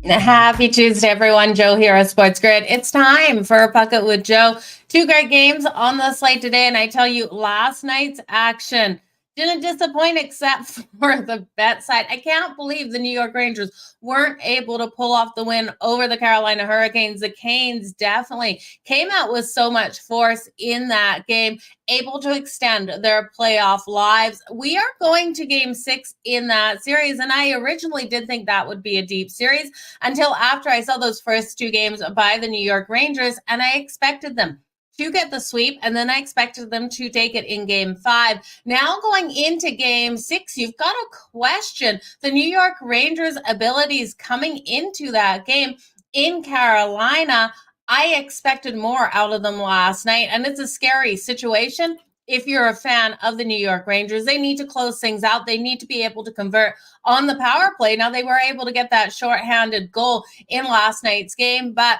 Happy Tuesday, everyone. Jo here at SportsGrid. It's time for a Puck It with Jo. Two great games on the slate today, and I tell you, last night's action didn't disappoint except for the bet side. I can't believe the New York Rangers weren't able to pull off the win over the Carolina Hurricanes. The Canes definitely came out with so much force in that game, able to extend their playoff lives. We are going to game 6 in that series, and I originally did think that would be a deep series until after I saw those first two games by the New York Rangers, and I expected them to get the sweep, and then I expected them to take it in game 5. Now going into game 6, you've got to question the New York Rangers' abilities coming into that game in Carolina. I expected more out of them last night, and it's a scary situation. If you're a fan of the New York Rangers, they need to close things out. They need to be able to convert on the power play. Now, they were able to get that shorthanded goal in last night's game, but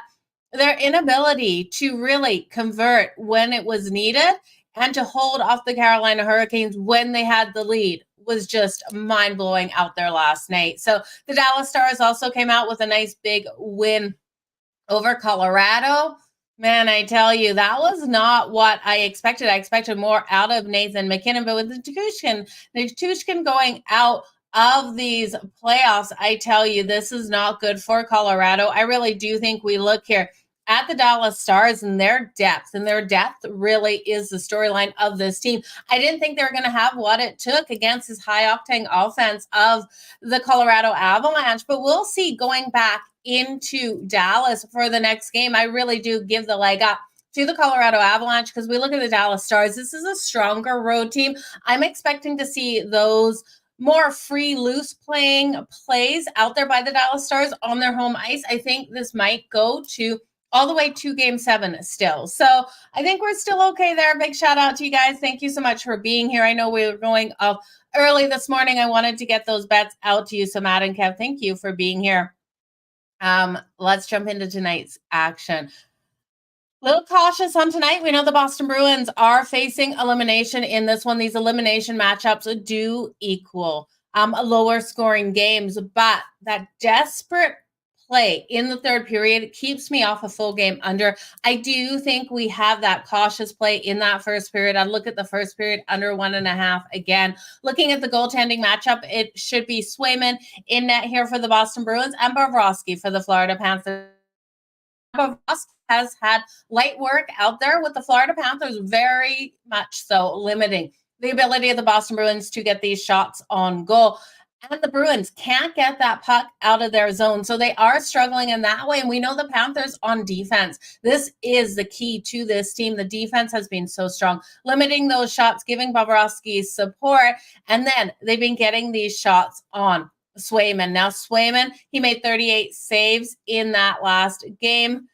their inability to really convert when it was needed and to hold off the Carolina Hurricanes when they had the lead was just mind-blowing out there last night. So the Dallas Stars also came out with a nice big win over Colorado. Man, I tell you, that was not what I expected. I expected more out of Nathan MacKinnon, but with Nichushkin going out of these playoffs, I tell you, this is not good for Colorado. I really do think we look here at the Dallas Stars and their depth, and their depth really is the storyline of this team. I didn't think they were going to have what it took against this high-octane offense of the Colorado Avalanche, but we'll see going back into Dallas for the next game. I really do give the leg up to the Colorado Avalanche because we look at the Dallas Stars. This is a stronger road team. I'm expecting to see those more free, loose playing plays out there by the Dallas Stars on their home ice. I think this might go to all the way to game 7 still. So I think we're still okay there. Big shout out to you guys. Thank you so much for being here. I know we were going up early this morning. I wanted to get those bets out to you. So Matt and Kev, thank you for being here. Let's jump into tonight's action. Little cautious on tonight. We know the Boston Bruins are facing elimination in this one. These elimination matchups do equal lower scoring games, but that desperate play in the third period keeps me off a full game under. I do think we have that cautious play in that first period. I look at the first period under 1.5 again. Looking at the goaltending matchup, it should be Swayman in net here for the Boston Bruins and Bobrovsky for the Florida Panthers. Bobrovsky has had light work out there with the Florida Panthers, very much so limiting the ability of the Boston Bruins to get these shots on goal. And the Bruins can't get that puck out of their zone. So they are struggling in that way. And we know the Panthers on defense. This is the key to this team. The defense has been so strong, limiting those shots, giving Bobrovsky support. And then they've been getting these shots on Swayman. Now, Swayman, he made 38 saves in that last game.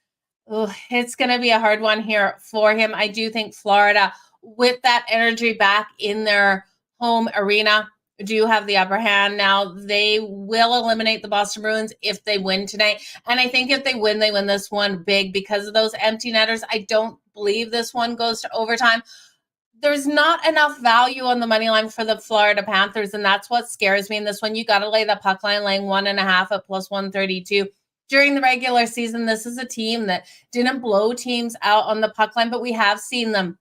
Ooh, it's going to be a hard one here for him. I do think Florida, with that energy back in their home arena, do have the upper hand. Now, they will eliminate the Boston Bruins if they win tonight. And I think if they win this one big because of those empty netters. I don't believe this one goes to overtime. There's not enough value on the money line for the Florida Panthers, and that's what scares me in this one. You got to lay the puck line, laying 1.5 at plus 132. During the regular season, this is a team that didn't blow teams out on the puck line, but we have seen them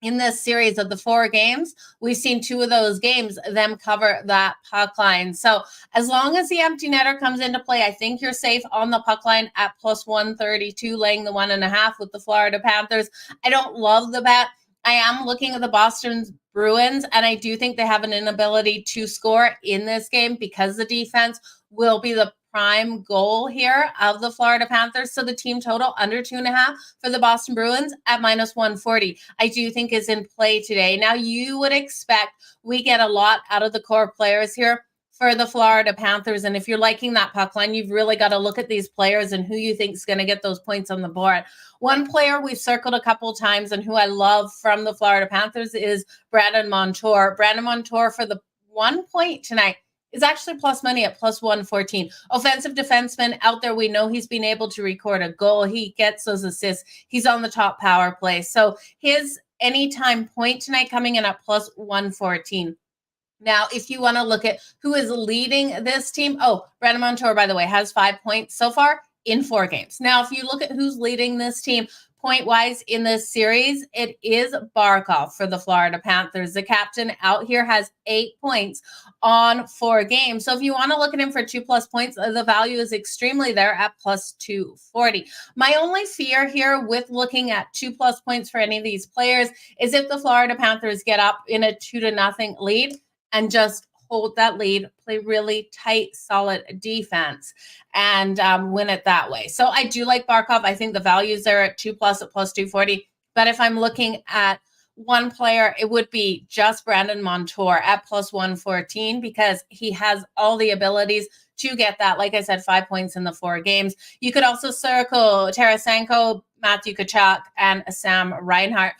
in this series of the 4 games. We've seen 2 of those games, them cover that puck line. So as long as the empty netter comes into play, I think you're safe on the puck line at plus 132, laying the 1.5 with the Florida Panthers. I don't love the bet. I am looking at the Boston Bruins, and I do think they have an inability to score in this game because the defense will be the prime goal here of the Florida Panthers. So the team total under 2.5 for the Boston Bruins at minus 140, I do think is in play today. Now, you would expect we get a lot out of the core players here for the Florida Panthers. And if you're liking that puck line, you've really got to look at these players and who you think is going to get those points on the board. One player we've circled a couple times and who I love from the Florida Panthers is Brandon Montour. Brandon Montour for the 1 point tonight is actually plus money at plus 114. Offensive defenseman out there. We know he's been able to record a goal. He gets those assists. He's on the top power play. So his anytime point tonight coming in at plus 114. Now, if you want to look at who is leading this team, Brandon Montour, by the way, has 5 points so far in 4 games. Now, if you look at who's leading this team point-wise in this series, it is Barkov for the Florida Panthers. The captain out here has 8 points on 4 games. So if you want to look at him for 2+ points, the value is extremely there at plus 240. My only fear here with looking at 2+ points for any of these players is if the Florida Panthers get up in a 2-0 lead and just hold that lead, play really tight, solid defense, and win it that way. So I do like Barkov. I think the values there at 2+ at plus 240. But if I'm looking at one player, it would be just Brandon Montour at plus 114 because he has all the abilities to get that. Like I said, 5 points in the 4 games. You could also circle Tarasenko, Matthew Tkachuk, and Sam Reinhart.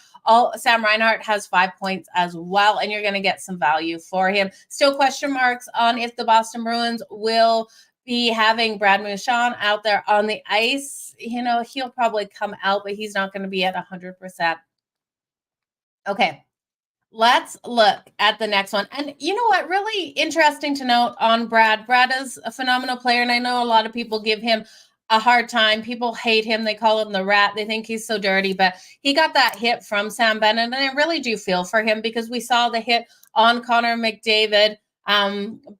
Sam Reinhart has 5 points as well, and you're going to get some value for him. Still question marks on if the Boston Bruins will be having Brad Marchand out there on the ice. He'll probably come out, but he's not going to be at 100%. Okay, let's look at the next one. And you know what? Really interesting to note on Brad. Brad is a phenomenal player, and I know a lot of people give him a hard time. People hate him. They call him the rat. They think he's so dirty, but he got that hit from Sam Bennett, and I really do feel for him because we saw the hit on Connor McDavid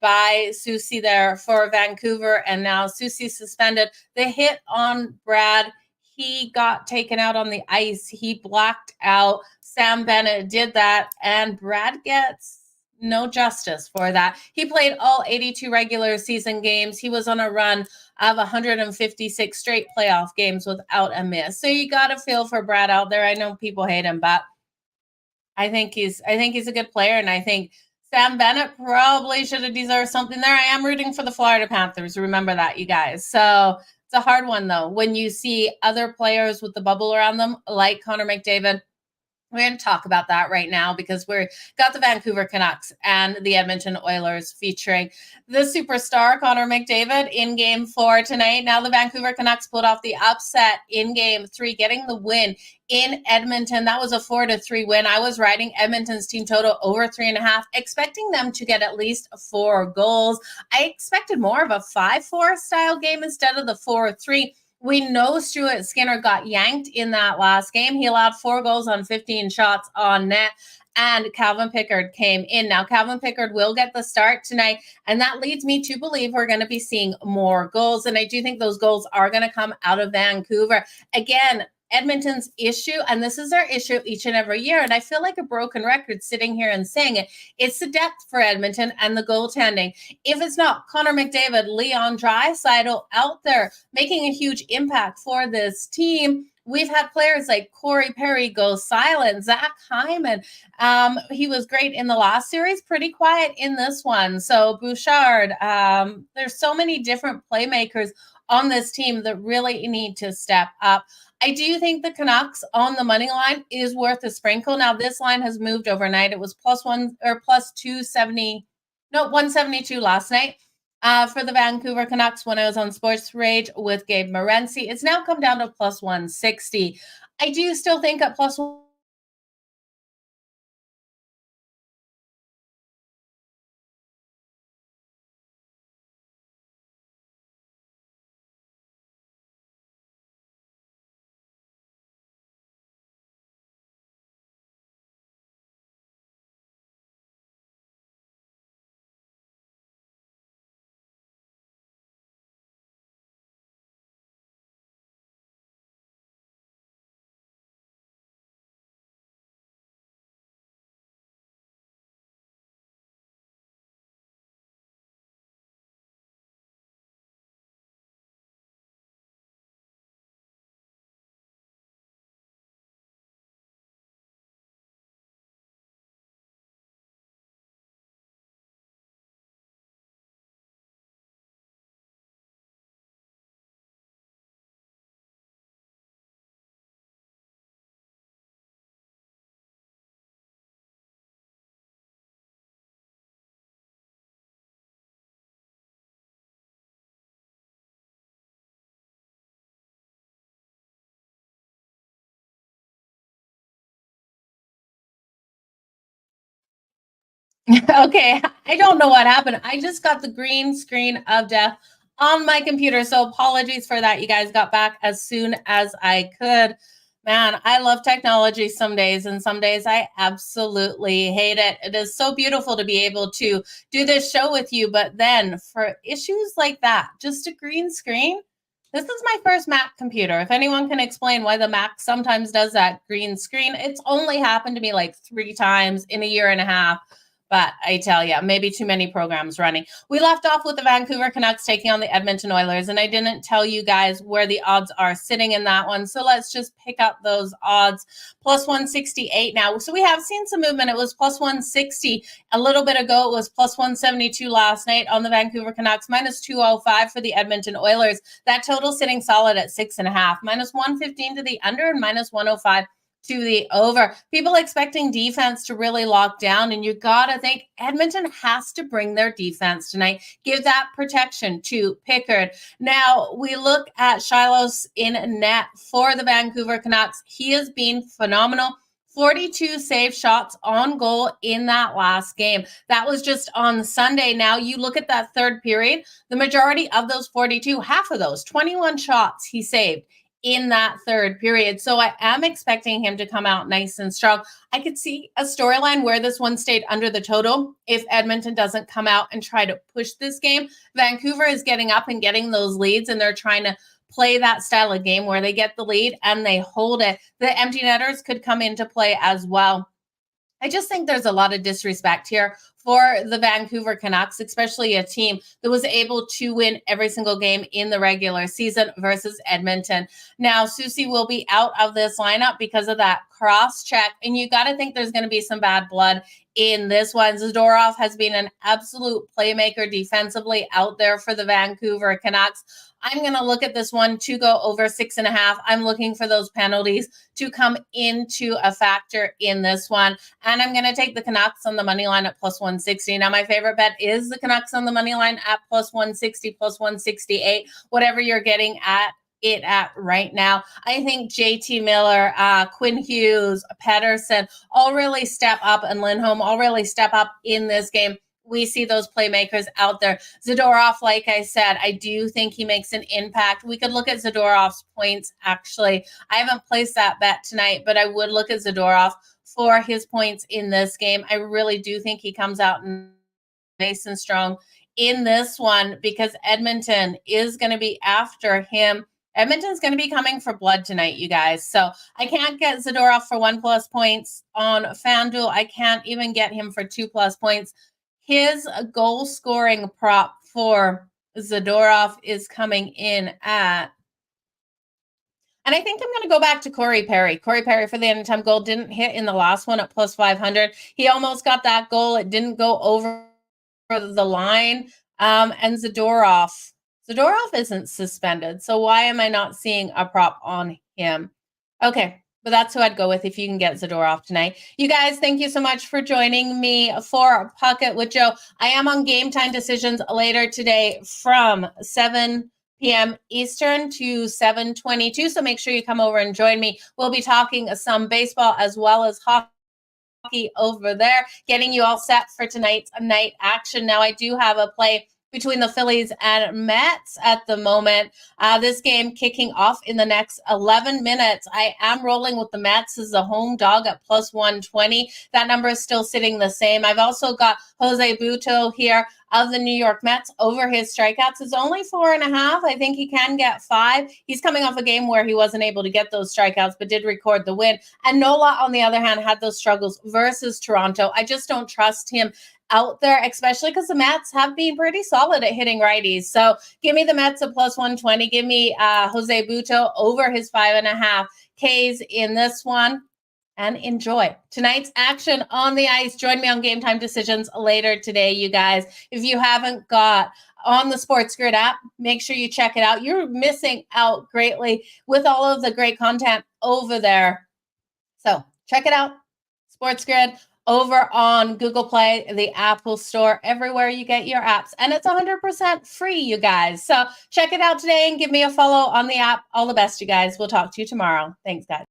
by Susie there for Vancouver, and now Susie suspended. The hit on Brad, he got taken out on the ice. He blacked out. Sam Bennett did that, and Brad gets no justice for that. He played all 82 regular season games. He was on a run of 156 straight playoff games without a miss. So you got to feel for Brad out there. I know people hate him, but I think he's a good player, and I think Sam Bennett probably should have deserved something there. I am rooting for the Florida Panthers. Remember that, you guys. So it's a hard one, though, when you see other players with the bubble around them, like Connor McDavid. We're going to talk about that right now because we've got the Vancouver Canucks and the Edmonton Oilers featuring the superstar Connor McDavid in Game 4 tonight. Now the Vancouver Canucks pulled off the upset in Game 3, getting the win in Edmonton. That was a 4-3 win. I was riding Edmonton's team total over 3.5, expecting them to get at least 4 goals. I expected more of a 5-4 style game instead of the 4-3. We know Stuart Skinner got yanked in that last game. He allowed 4 goals on 15 shots on net, and Calvin Pickard came in. Now, Calvin Pickard will get the start tonight, and that leads me to believe we're going to be seeing more goals, and I do think those goals are going to come out of Vancouver. Again, Edmonton's issue, and this is their issue each and every year, and I feel like a broken record sitting here and saying it, it's the depth for Edmonton and the goaltending. If it's not Connor McDavid, Leon Draisaitl out there making a huge impact for this team, we've had players like Corey Perry go silent. Zach Hyman, he was great in the last series, pretty quiet in this one. So Bouchard, there's so many different playmakers on this team that really need to step up. I do think the Canucks on the money line is worth a sprinkle. Now, this line has moved overnight. It was +1 or +270, no, 172 last night for the Vancouver Canucks when I was on Sports Rage with Gabe Morency. It's now come down to +160. I do still think at +1 Okay, I don't know what happened. I just got the green screen of death on my computer. So apologies for that. You guys got back as soon as I could. Man, I love technology some days, and some days I absolutely hate it. It is so beautiful to be able to do this show with you. But then for issues like that, just a green screen. This is my first Mac computer. If anyone can explain why the Mac sometimes does that green screen, it's only happened to me like 3 times in a year and a half. But I tell you, maybe too many programs running. We left off with the Vancouver Canucks taking on the Edmonton Oilers, and I didn't tell you guys where the odds are sitting in that one. So let's just pick up those odds. Plus 168 now. So we have seen some movement. It was plus 160 a little bit ago. It was plus 172 last night on the Vancouver Canucks, minus 205 for the Edmonton Oilers. That total sitting solid at 6.5, minus 115 to the under and minus 105 to the over. People expecting defense to really lock down, and you gotta think Edmonton has to bring their defense tonight. Give that protection to Pickard. Now we look at Shilos in net for the Vancouver Canucks. He has been phenomenal. 42 save shots on goal in that last game. That was just on Sunday. Now you look at that third period, the majority of those 42, half of those, 21 shots he saved in that third period. So I am expecting him to come out nice and strong. I could see a storyline where this one stayed under the total if Edmonton doesn't come out and try to push this game. Vancouver is getting up and getting those leads, and they're trying to play that style of game where they get the lead and they hold it. The empty netters could come into play as well. I just think there's a lot of disrespect here for the Vancouver Canucks, especially a team that was able to win every single game in the regular season versus Edmonton. Now, Susie will be out of this lineup because of that cross check, and you got to think there's going to be some bad blood in this one. Zadorov has been an absolute playmaker defensively out there for the Vancouver Canucks. I'm going to look at this one to go over 6.5. I'm looking for those penalties to come into a factor in this one. And I'm going to take the Canucks on the money line at plus 160. Now, my favorite bet is the Canucks on the money line at plus 160, plus 168, whatever you're getting at it at right now. I think JT Miller, Quinn Hughes, Pedersen all really step up, and Lindholm all really step up in this game. We see those playmakers out there. Zadorov, like I said, I do think he makes an impact. We could look at Zadorov's points, actually. I haven't placed that bet tonight, but I would look at Zadorov for his points in this game. I really do think he comes out nice and strong in this one because Edmonton is going to be after him. Edmonton's going to be coming for blood tonight, you guys. So I can't get Zadorov for 1+ points on FanDuel. I can't even get him for 2+ points. His goal scoring prop for Zadorov is coming in at, and I think I'm going to go back to Corey Perry. Corey Perry for the anytime goal didn't hit in the last one at plus 500. He almost got that goal. It didn't go over the line. And Zadorov isn't suspended. So why am I not seeing a prop on him? Okay. But that's who I'd go with if you can get Zadorov tonight. You guys, thank you so much for joining me for Puckett with Jo. I am on Game Time Decisions later today from 7 p.m. Eastern to 7:22. So make sure you come over and join me. We'll be talking some baseball as well as hockey over there, getting you all set for tonight's night action. Now, I do have a play between the Phillies and Mets at the moment. This game kicking off in the next 11 minutes. I am rolling with the Mets as the home dog at plus 120. That number is still sitting the same. I've also got Jose Butto here of the New York Mets over his strikeouts. It's only 4.5. I think he can get 5. He's coming off a game where he wasn't able to get those strikeouts, but did record the win. And Nola, on the other hand, had those struggles versus Toronto. I just don't trust him out there, especially because the Mets have been pretty solid at hitting righties. So give me the Mets at plus 120. Give me Jose Butto over his 5.5 Ks in this one. And enjoy tonight's action on the ice. Join me on Game Time Decisions later today, you guys. If you haven't got on the SportsGrid app, make sure you check it out. You're missing out greatly with all of the great content over there. So check it out. SportsGrid over on Google Play, the Apple Store, everywhere you get your apps. And it's 100% free, you guys. So check it out today and give me a follow on the app. All the best, you guys. We'll talk to you tomorrow. Thanks, guys.